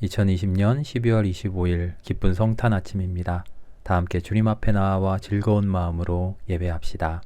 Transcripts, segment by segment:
2020년 12월 25일 기쁜 성탄 아침입니다. 다 함께 주님 앞에 나와 즐거운 마음으로 예배합시다.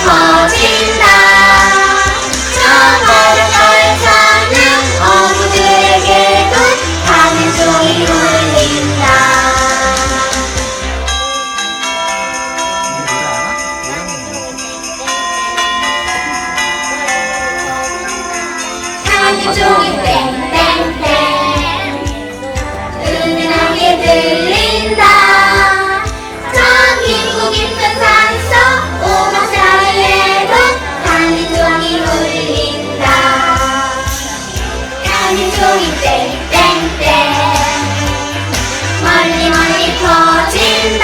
퍼진다. 저 바닷가에 사는 어부들에게도 가는 종이 울린다. 가는 종이 땡땡땡 은은하게 들린다. 저 깊고 깊은 산속 오막 사이에도 가는 종이 울린다. 가는 종이 땡땡땡 멀리 멀리 퍼진다.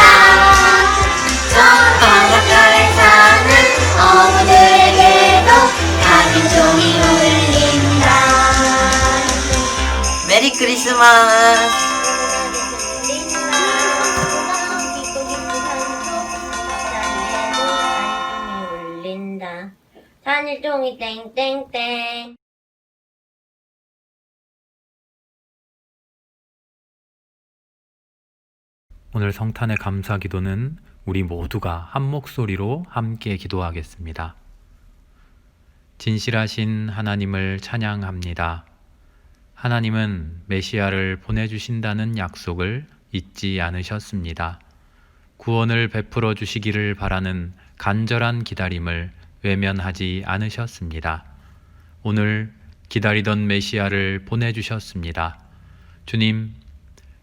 저 바닷가에 사는 어부들에게도 가는 종이 울린다. 메리 크리스마스. 하늘종이 땡땡땡. 오늘 성탄의 감사 기도는 우리 모두가 한 목소리로 함께 기도하겠습니다. 진실하신 하나님을 찬양합니다. 하나님은 메시아를 보내주신다는 약속을 잊지 않으셨습니다. 구원을 베풀어 주시기를 바라는 간절한 기다림을 외면하지 않으셨습니다. 오늘 기다리던 메시아를 보내주셨습니다. 주님,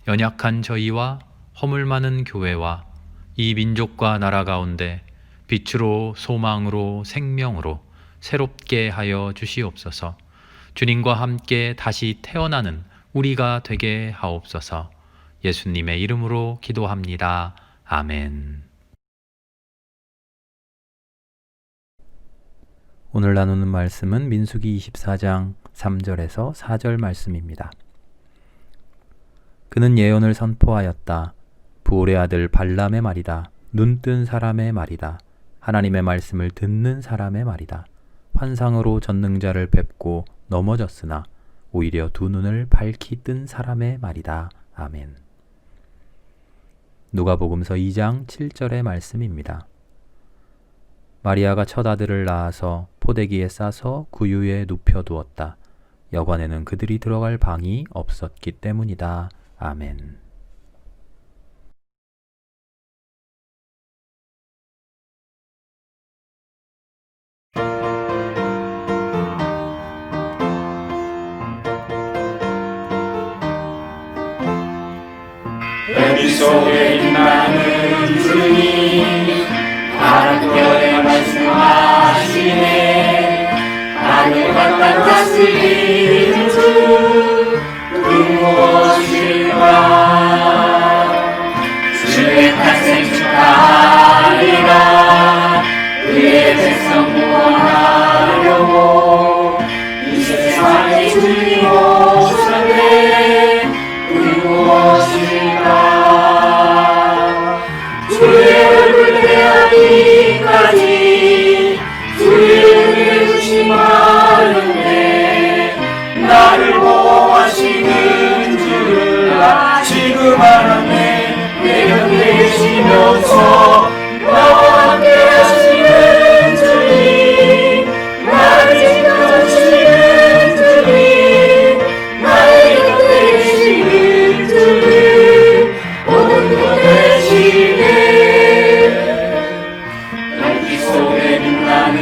연약한 저희와 허물 많은 교회와 이 민족과 나라 가운데 빛으로 소망으로 생명으로 새롭게 하여 주시옵소서. 주님과 함께 다시 태어나는 우리가 되게 하옵소서. 예수님의 이름으로 기도합니다. 아멘. 오늘 나누는 말씀은 민수기 24장 3절에서 4절 말씀입니다. 그는 예언을 선포하였다. 부올의 아들 발람의 말이다. 눈뜬 사람의 말이다. 하나님의 말씀을 듣는 사람의 말이다. 환상으로 전능자를 뵙고 넘어졌으나 오히려 두 눈을 밝히 뜬 사람의 말이다. 아멘. 누가복음서 2장 7절의 말씀입니다. 마리아가 첫 아들을 낳아서 포대기에 싸서 구유에 눕혀두었다. 여관에는 그들이 들어갈 방이 없었기 때문이다. 아멘. 여기 속에 빛나는 주님 하나님의 말씀하시네. 하늘과 땅 다스리는 주 무엇일까. 주의 탄생 축하하리라. 그의 백성 구원하려고 이 세상에 주님 오셨네. 그 무엇일까. 주의 얼굴 대하기까지 주의 은혜 주심하는데 나를 보호하시는 주를 지금 알았네. 내 곁에 계시면서 나와 함께 하시는 주님, 나를 지켜주시는 주님, 나의 곁에 계시는 주님, 모든 것 되시네. 연기 속에 빛나는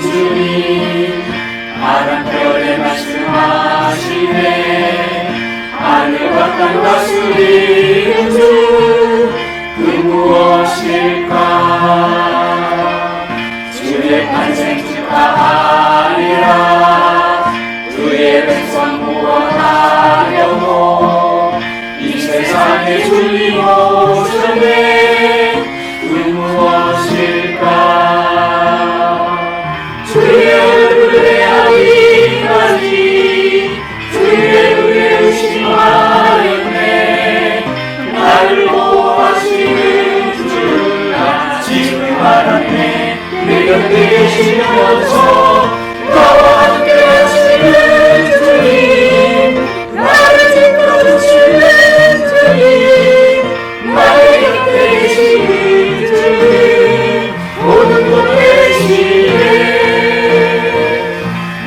주님, 바람결에 말씀하시네. 하늘과 땅 다스리는 주, 그 무엇일까. 오셨네. 무엇일까? 주의 얼굴에 아비까지 주의 은혜 의심하였네. 나를 보호하시는 줄 지금 알았네. 내 곁에 계시면서 나와 함께 하시는 주님, 나를 지켜주시는 주님, 나의 곁에 계시는 주님, 모든 곳에 계시네.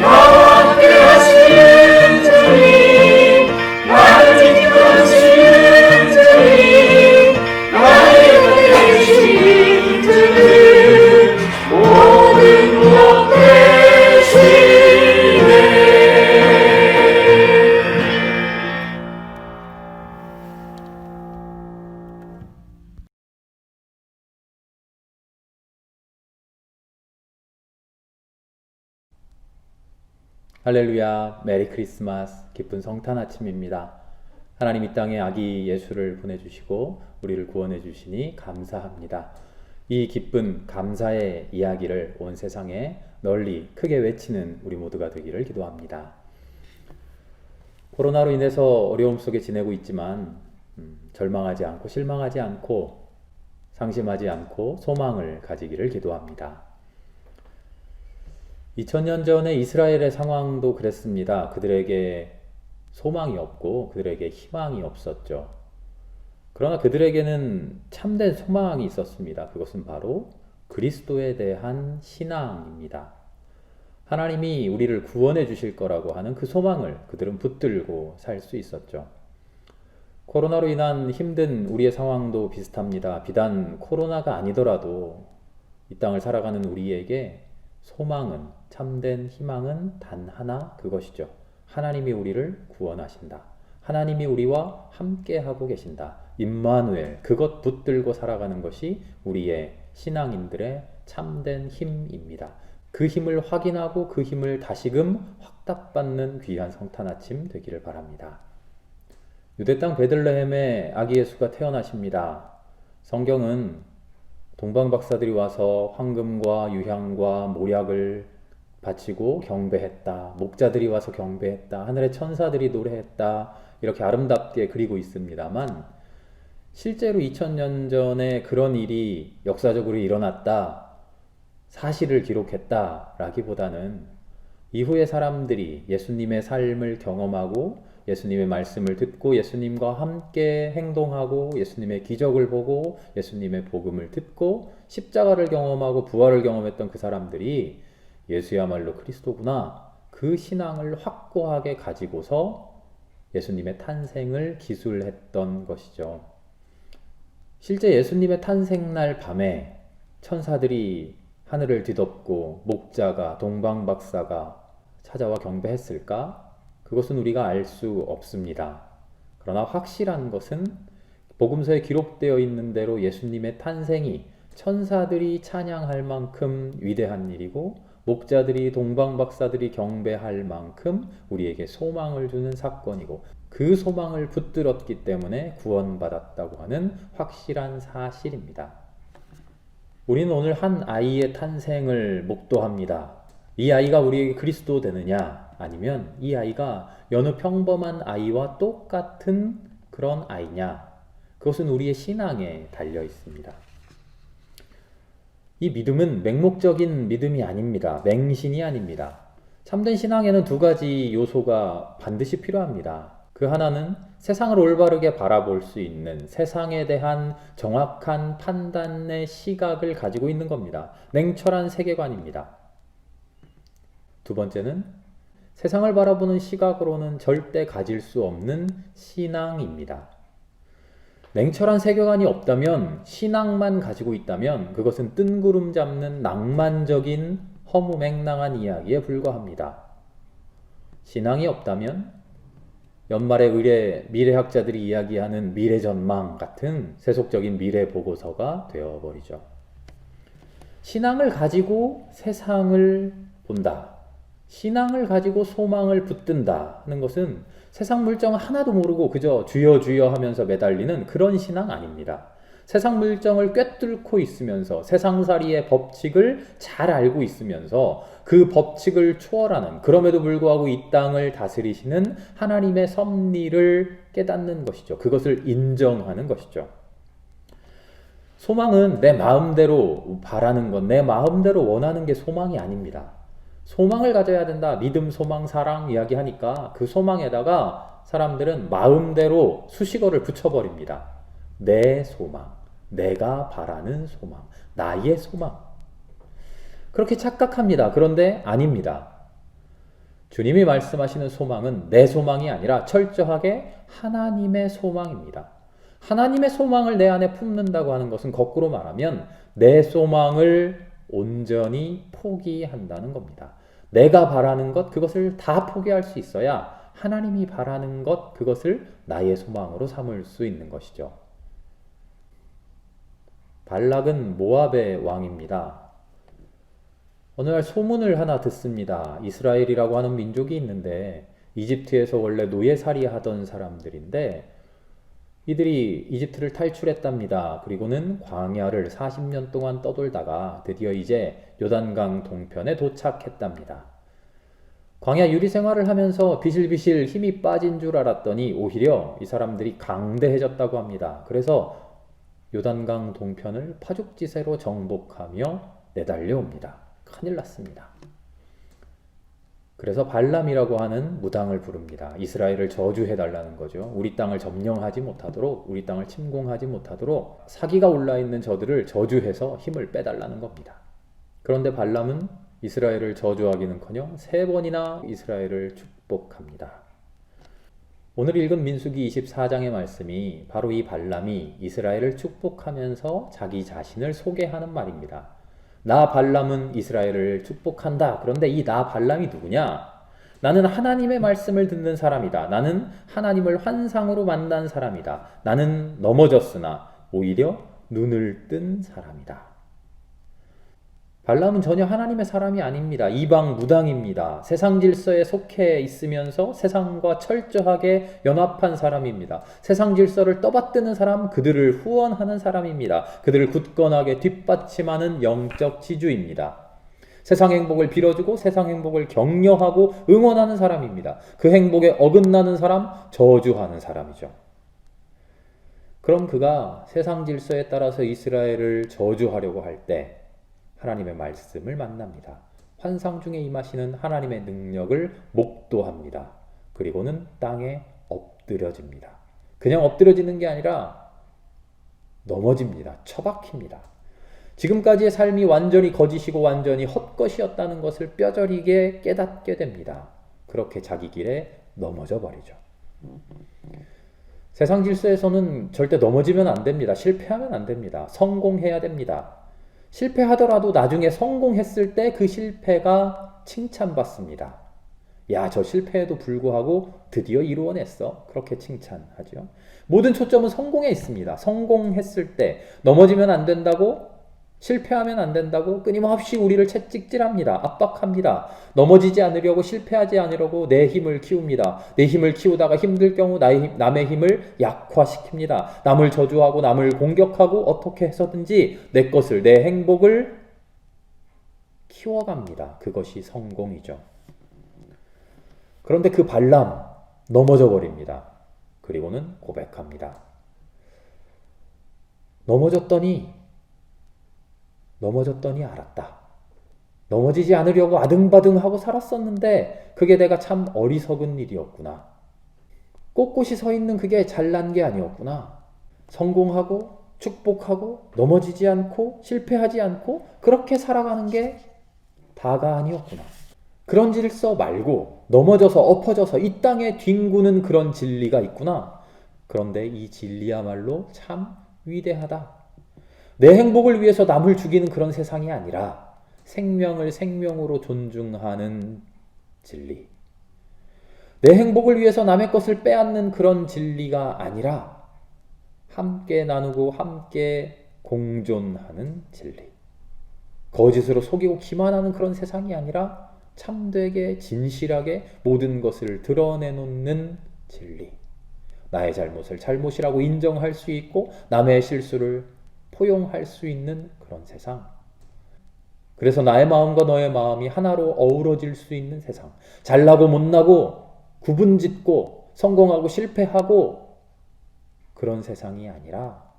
나와 함께 하시는 주님, 나를 지켜주시는 주님, 나의 곁에 계시는 주님, 모든 곳에 계시네. 할렐루야, 메리 크리스마스, 기쁜 성탄 아침입니다. 하나님 이 땅에 아기 예수를 보내주시고 우리를 구원해 주시니 감사합니다. 이 기쁜 감사의 이야기를 온 세상에 널리 크게 외치는 우리 모두가 되기를 기도합니다. 코로나로 인해서 어려움 속에 지내고 있지만 절망하지 않고 실망하지 않고 상심하지 않고 소망을 가지기를 기도합니다. 2000년 전에 이스라엘의 상황도 그랬습니다. 그들에게 소망이 없고 그들에게 희망이 없었죠. 그러나 그들에게는 참된 소망이 있었습니다. 그것은 바로 그리스도에 대한 신앙입니다. 하나님이 우리를 구원해 주실 거라고 하는 그 소망을 그들은 붙들고 살 수 있었죠. 코로나로 인한 힘든 우리의 상황도 비슷합니다. 비단 코로나가 아니더라도 이 땅을 살아가는 우리에게 소망은, 참된 희망은 단 하나, 그것이죠. 하나님이 우리를 구원하신다. 하나님이 우리와 함께 하고 계신다. 임마누엘, 그것 붙들고 살아가는 것이 우리의 신앙인들의 참된 힘입니다. 그 힘을 확인하고 그 힘을 다시금 확답받는 귀한 성탄 아침 되기를 바랍니다. 유대 땅 베들레헴에 아기 예수가 태어나십니다. 성경은 동방박사들이 와서 황금과 유향과 모략을 바치고 경배했다. 목자들이 와서 경배했다. 하늘의 천사들이 노래했다. 이렇게 아름답게 그리고 있습니다만 실제로 2000년 전에 그런 일이 역사적으로 일어났다, 사실을 기록했다 라기보다는 이후의 사람들이 예수님의 삶을 경험하고 예수님의 말씀을 듣고 예수님과 함께 행동하고 예수님의 기적을 보고 예수님의 복음을 듣고 십자가를 경험하고 부활을 경험했던 그 사람들이 예수야말로 그리스도구나, 그 신앙을 확고하게 가지고서 예수님의 탄생을 기술했던 것이죠. 실제 예수님의 탄생날 밤에 천사들이 하늘을 뒤덮고 목자가, 동방박사가 찾아와 경배했을까? 그것은 우리가 알 수 없습니다. 그러나 확실한 것은 복음서에 기록되어 있는 대로 예수님의 탄생이 천사들이 찬양할 만큼 위대한 일이고 목자들이, 동방박사들이 경배할 만큼 우리에게 소망을 주는 사건이고 그 소망을 붙들었기 때문에 구원받았다고 하는 확실한 사실입니다. 우리는 오늘 한 아이의 탄생을 목도합니다. 이 아이가 우리에게 그리스도 되느냐, 아니면 이 아이가 여느 평범한 아이와 똑같은 그런 아이냐, 그것은 우리의 신앙에 달려 있습니다. 이 믿음은 맹목적인 믿음이 아닙니다. 맹신이 아닙니다. 참된 신앙에는 두 가지 요소가 반드시 필요합니다. 그 하나는 세상을 올바르게 바라볼 수 있는, 세상에 대한 정확한 판단의 시각을 가지고 있는 겁니다. 냉철한 세계관입니다. 두 번째는 세상을 바라보는 시각으로는 절대 가질 수 없는 신앙입니다. 냉철한 세계관이 없다면, 신앙만 가지고 있다면 그것은 뜬구름 잡는 낭만적인 허무맹랑한 이야기에 불과합니다. 신앙이 없다면 연말에 미래학자들이 이야기하는 미래전망 같은 세속적인 미래 보고서가 되어버리죠. 신앙을 가지고 세상을 본다. 신앙을 가지고 소망을 붙든다 하는 것은 세상 물정 하나도 모르고 그저 주여 주여 하면서 매달리는 그런 신앙 아닙니다. 세상 물정을 꿰뚫고 있으면서 세상살이의 법칙을 잘 알고 있으면서 그 법칙을 초월하는, 그럼에도 불구하고 이 땅을 다스리시는 하나님의 섭리를 깨닫는 것이죠. 그것을 인정하는 것이죠. 소망은 내 마음대로 바라는 것, 내 마음대로 원하는 게 소망이 아닙니다. 소망을 가져야 된다. 믿음, 소망, 사랑 이야기하니까 그 소망에다가 사람들은 마음대로 수식어를 붙여버립니다. 내 소망, 내가 바라는 소망, 나의 소망. 그렇게 착각합니다. 그런데 아닙니다. 주님이 말씀하시는 소망은 내 소망이 아니라 철저하게 하나님의 소망입니다. 하나님의 소망을 내 안에 품는다고 하는 것은 거꾸로 말하면 내 소망을 온전히 포기한다는 겁니다. 내가 바라는 것, 그것을 다 포기할 수 있어야 하나님이 바라는 것, 그것을 나의 소망으로 삼을 수 있는 것이죠. 발락은 모압의 왕입니다. 어느 날 소문을 하나 듣습니다. 이스라엘이라고 하는 민족이 있는데 이집트에서 원래 노예살이 하던 사람들인데 이들이 이집트를 탈출했답니다. 그리고는 광야를 40년 동안 떠돌다가 드디어 이제 요단강 동편에 도착했답니다. 광야 유리 생활을 하면서 비실비실 힘이 빠진 줄 알았더니 오히려 이 사람들이 강대해졌다고 합니다. 그래서 요단강 동편을 파죽지세로 정복하며 내달려옵니다. 큰일 났습니다. 그래서 발람이라고 하는 무당을 부릅니다. 이스라엘을 저주해달라는 거죠. 우리 땅을 점령하지 못하도록, 우리 땅을 침공하지 못하도록 사기가 올라있는 저들을 저주해서 힘을 빼달라는 겁니다. 그런데 발람은 이스라엘을 저주하기는커녕 3번이나 이스라엘을 축복합니다. 오늘 읽은 민수기 24장의 말씀이 바로 이 발람이 이스라엘을 축복하면서 자기 자신을 소개하는 말입니다. 나 발람은 이스라엘을 축복한다. 그런데 이 나 발람이 누구냐? 나는 하나님의 말씀을 듣는 사람이다. 나는 하나님을 환상으로 만난 사람이다. 나는 넘어졌으나 오히려 눈을 뜬 사람이다. 발람은 전혀 하나님의 사람이 아닙니다. 이방 무당입니다. 세상 질서에 속해 있으면서 세상과 철저하게 연합한 사람입니다. 세상 질서를 떠받드는 사람, 그들을 후원하는 사람입니다. 그들을 굳건하게 뒷받침하는 영적 지주입니다. 세상 행복을 빌어주고 세상 행복을 격려하고 응원하는 사람입니다. 그 행복에 어긋나는 사람, 저주하는 사람이죠. 그럼 그가 세상 질서에 따라서 이스라엘을 저주하려고 할 때 하나님의 말씀을 만납니다. 환상 중에 임하시는 하나님의 능력을 목도합니다. 그리고는 땅에 엎드려집니다. 그냥 엎드려지는 게 아니라 넘어집니다. 처박힙니다. 지금까지의 삶이 완전히 거짓이고 완전히 헛것이었다는 것을 뼈저리게 깨닫게 됩니다. 그렇게 자기 길에 넘어져 버리죠. 세상 질서에서는 절대 넘어지면 안 됩니다. 실패하면 안 됩니다. 성공해야 됩니다. 실패하더라도 나중에 성공했을 때 그 실패가 칭찬받습니다. 야, 저 실패에도 불구하고 드디어 이루어냈어. 그렇게 칭찬하죠. 모든 초점은 성공에 있습니다. 성공했을 때 넘어지면 안 된다고, 실패하면 안 된다고 끊임없이 우리를 채찍질합니다. 압박합니다. 넘어지지 않으려고, 실패하지 않으려고 내 힘을 키웁니다. 내 힘을 키우다가 힘들 경우 남의 힘을 약화시킵니다. 남을 저주하고 남을 공격하고 어떻게 해서든지 내 것을, 내 행복을 키워갑니다. 그것이 성공이죠. 그런데 그 발람 넘어져 버립니다. 그리고는 고백합니다. 넘어졌더니 알았다. 넘어지지 않으려고 아등바등하고 살았었는데 그게 내가 참 어리석은 일이었구나. 꼿꼿이 서 있는 그게 잘난 게 아니었구나. 성공하고 축복하고 넘어지지 않고 실패하지 않고 그렇게 살아가는 게 다가 아니었구나. 그런 질서 말고 넘어져서 엎어져서 이 땅에 뒹구는 그런 진리가 있구나. 그런데 이 진리야말로 참 위대하다. 내 행복을 위해서 남을 죽이는 그런 세상이 아니라 생명을 생명으로 존중하는 진리. 내 행복을 위해서 남의 것을 빼앗는 그런 진리가 아니라 함께 나누고 함께 공존하는 진리. 거짓으로 속이고 기만하는 그런 세상이 아니라 참되게 진실하게 모든 것을 드러내놓는 진리. 나의 잘못을 잘못이라고 인정할 수 있고 남의 실수를 포용할 수 있는 그런 세상. 그래서 나의 마음과 너의 마음이 하나로 어우러질 수 있는 세상. 잘나고 못나고 구분짓고 성공하고 실패하고 그런 세상이 아니라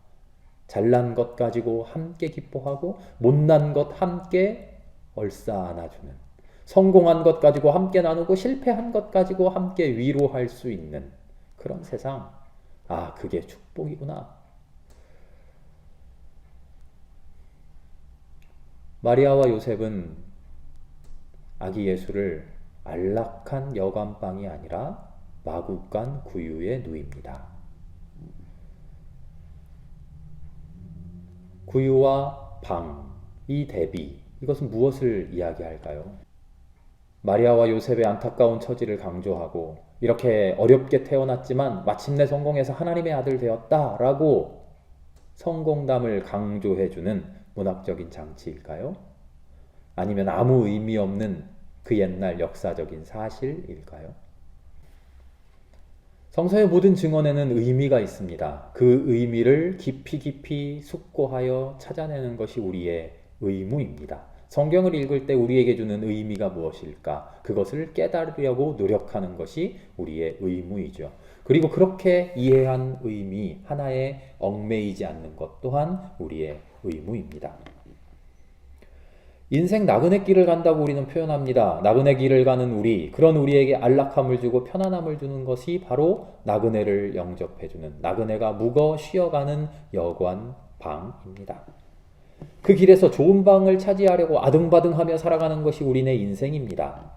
잘난 것 가지고 함께 기뻐하고 못난 것 함께 얼싸 안아주는, 성공한 것 가지고 함께 나누고 실패한 것 가지고 함께 위로할 수 있는 그런 세상. 아, 그게 축복이구나. 마리아와 요셉은 아기 예수를 안락한 여관방이 아니라 마구간 구유에 누입니다. 구유와 방, 이 대비, 이것은 무엇을 이야기할까요? 마리아와 요셉의 안타까운 처지를 강조하고 이렇게 어렵게 태어났지만 마침내 성공해서 하나님의 아들 되었다라고 성공담을 강조해주는 문학적인 장치일까요? 아니면 아무 의미 없는 그 옛날 역사적인 사실일까요? 성서의 모든 증언에는 의미가 있습니다. 그 의미를 깊이 숙고하여 찾아내는 것이 우리의 의무입니다. 성경을 읽을 때 우리에게 주는 의미가 무엇일까? 그것을 깨달으려고 노력하는 것이 우리의 의무이죠. 그리고 그렇게 이해한 의미 하나에 얽매이지 않는 것 또한 우리의 의무입니다. 인생 나그네 길을 간다고 우리는 표현합니다. 나그네 길을 가는 우리, 그런 우리에게 안락함을 주고 편안함을 주는 것이 바로 나그네를 영접해주는, 나그네가 묵어 쉬어가는 여관 방입니다. 그 길에서 좋은 방을 차지하려고 아등바등하며 살아가는 것이 우리네 인생입니다.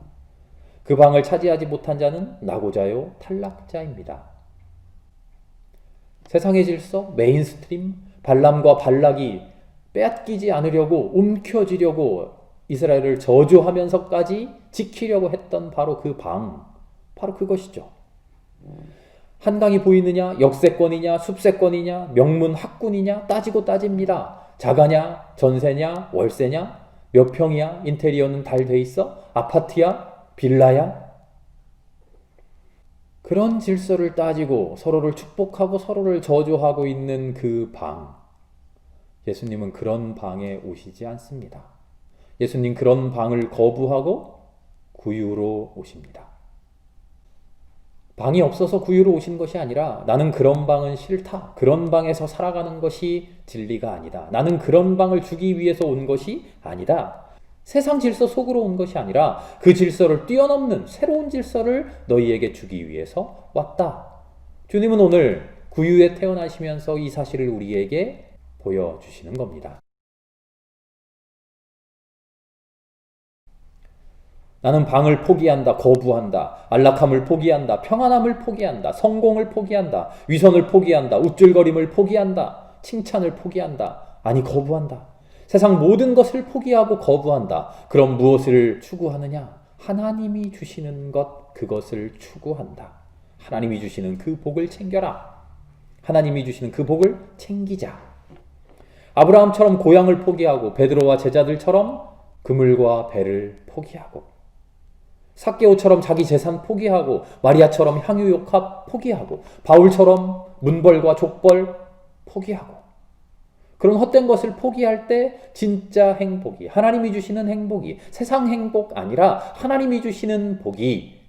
그 방을 차지하지 못한 자는 나고자요 탈락자입니다. 세상의 질서, 메인스트림, 발람과 발락이 빼앗기지 않으려고 움켜쥐려고 이스라엘을 저주하면서까지 지키려고 했던 바로 그 방, 바로 그것이죠. 한강이 보이느냐, 역세권이냐, 숲세권이냐, 명문 학군이냐 따지고 따집니다. 자가냐, 전세냐, 월세냐, 몇 평이야, 인테리어는 잘 돼 있어, 아파트야, 빌라야. 그런 질서를 따지고 서로를 축복하고 서로를 저주하고 있는 그 방, 예수님은 그런 방에 오시지 않습니다. 예수님 그런 방을 거부하고 구유로 오십니다. 방이 없어서 구유로 오신 것이 아니라 나는 그런 방은 싫다. 그런 방에서 살아가는 것이 진리가 아니다. 나는 그런 방을 주기 위해서 온 것이 아니다. 세상 질서 속으로 온 것이 아니라 그 질서를 뛰어넘는 새로운 질서를 너희에게 주기 위해서 왔다. 주님은 오늘 구유에 태어나시면서 이 사실을 우리에게 보여주시는 겁니다. 나는 방을 포기한다, 거부한다, 안락함을 포기한다, 평안함을 포기한다, 성공을 포기한다, 위선을 포기한다, 우쭐거림을 포기한다, 칭찬을 포기한다, 아니 거부한다. 세상 모든 것을 포기하고 거부한다. 그럼 무엇을 추구하느냐? 하나님이 주시는 것, 그것을 추구한다. 하나님이 주시는 그 복을 챙겨라. 하나님이 주시는 그 복을 챙기자. 아브라함처럼 고향을 포기하고 베드로와 제자들처럼 그물과 배를 포기하고 삭개오처럼 자기 재산 포기하고 마리아처럼 향유욕합 포기하고 바울처럼 문벌과 족벌 포기하고 그런 헛된 것을 포기할 때 진짜 행복이, 하나님이 주시는 행복이, 세상 행복 아니라 하나님이 주시는 복이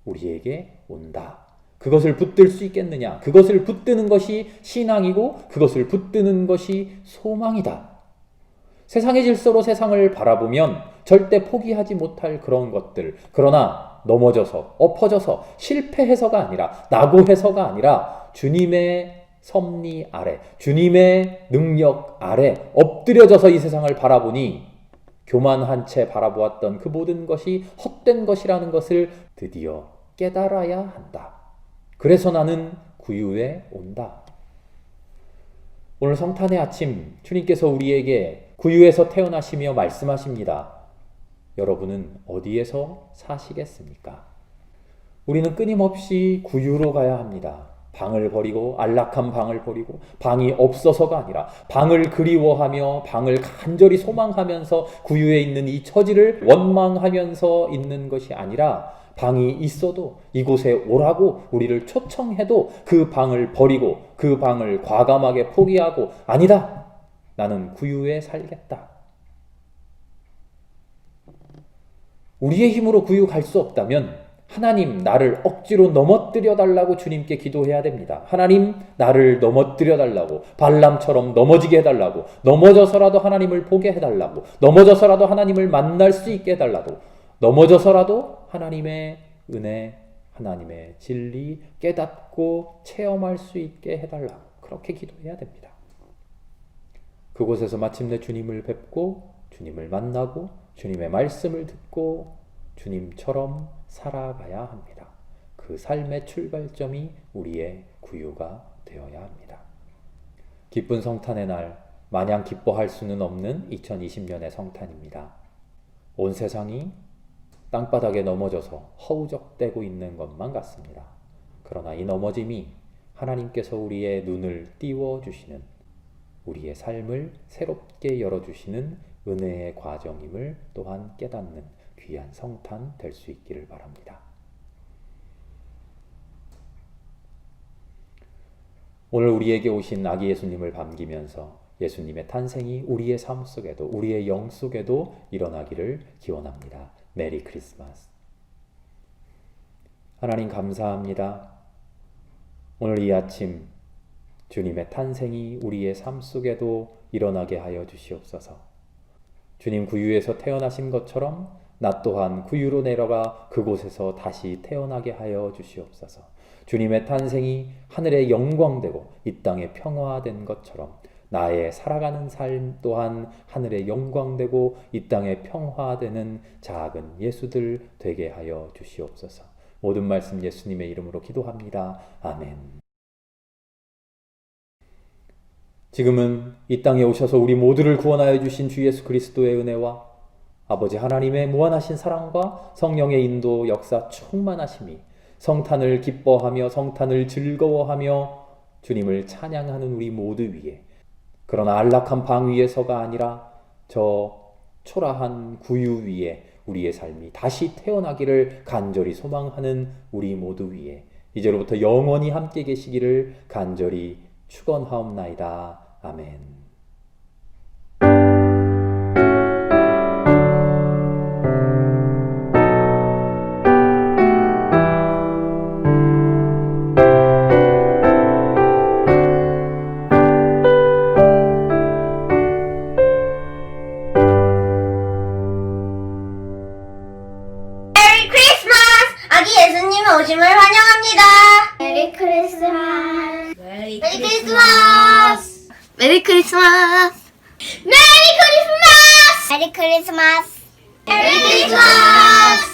우리에게 온다. 그것을 붙들 수 있겠느냐? 그것을 붙드는 것이 신앙이고 그것을 붙드는 것이 소망이다. 세상의 질서로 세상을 바라보면 절대 포기하지 못할 그런 것들, 그러나 넘어져서, 엎어져서, 실패해서가 아니라, 낙오해서가 아니라 주님의 섭리 아래, 주님의 능력 아래 엎드려져서 이 세상을 바라보니 교만한 채 바라보았던 그 모든 것이 헛된 것이라는 것을 드디어 깨달아야 한다. 그래서 나는 구유에 온다. 오늘 성탄의 아침 주님께서 우리에게 구유에서 태어나시며 말씀하십니다. 여러분은 어디에서 사시겠습니까? 우리는 끊임없이 구유로 가야 합니다. 방을 버리고 안락한 방을 버리고 방이 없어서가 아니라 방을 그리워하며 방을 간절히 소망하면서 구유에 있는 이 처지를 원망하면서 있는 것이 아니라 방이 있어도 이곳에 오라고 우리를 초청해도 그 방을 버리고 그 방을 과감하게 포기하고 아니다. 나는 구유에 살겠다. 우리의 힘으로 구유 갈 수 없다면 하나님 나를 억지로 넘어뜨려 달라고 주님께 기도해야 됩니다. 하나님 나를 넘어뜨려 달라고, 발람처럼 넘어지게 해달라고, 넘어져서라도 하나님을 보게 해달라고, 넘어져서라도 하나님을 만날 수 있게 해달라고, 넘어져서라도 하나님의 은혜, 하나님의 진리 깨닫고 체험할 수 있게 해달라고 그렇게 기도해야 됩니다. 그곳에서 마침내 주님을 뵙고 주님을 만나고 주님의 말씀을 듣고 주님처럼 살아가야 합니다. 그 삶의 출발점이 우리의 구유가 되어야 합니다. 기쁜 성탄의 날, 마냥 기뻐할 수는 없는 2020년의 성탄입니다. 온 세상이 땅바닥에 넘어져서 허우적대고 있는 것만 같습니다. 그러나 이 넘어짐이 하나님께서 우리의 눈을 띄워주시는, 우리의 삶을 새롭게 열어주시는 은혜의 과정임을 또한 깨닫는 귀한 성탄 될 수 있기를 바랍니다. 오늘 우리에게 오신 아기 예수님을 반기면서 예수님의 탄생이 우리의 삶 속에도 우리의 영 속에도 일어나기를 기원합니다. 메리 크리스마스. 하나님 감사합니다. 오늘 이 아침 주님의 탄생이 우리의 삶 속에도 일어나게 하여 주시옵소서. 주님 구유에서 태어나신 것처럼 나 또한 구유로 내려가 그곳에서 다시 태어나게 하여 주시옵소서. 주님의 탄생이 하늘의 영광되고 이 땅의 평화된 것처럼 나의 살아가는 삶 또한 하늘의 영광되고 이 땅의 평화되는 작은 예수들 되게 하여 주시옵소서. 모든 말씀 예수님의 이름으로 기도합니다. 아멘. 지금은 이 땅에 오셔서 우리 모두를 구원하여 주신 주 예수 그리스도의 은혜와 아버지 하나님의 무한하신 사랑과 성령의 인도 역사 충만하심이 성탄을 기뻐하며 성탄을 즐거워하며 주님을 찬양하는 우리 모두 위에, 그러나 안락한 방 위에서가 아니라 저 초라한 구유 위에 우리의 삶이 다시 태어나기를 간절히 소망하는 우리 모두 위에 이제로부터 영원히 함께 계시기를 간절히 축원하옵나이다. 아멘. 오심을 환영합니다. 메리 크리스마스. 메리 크리스마스. 메리 크리스마스. 메리 크리스마스. 메리 크리스마스. 메리 크리스마스.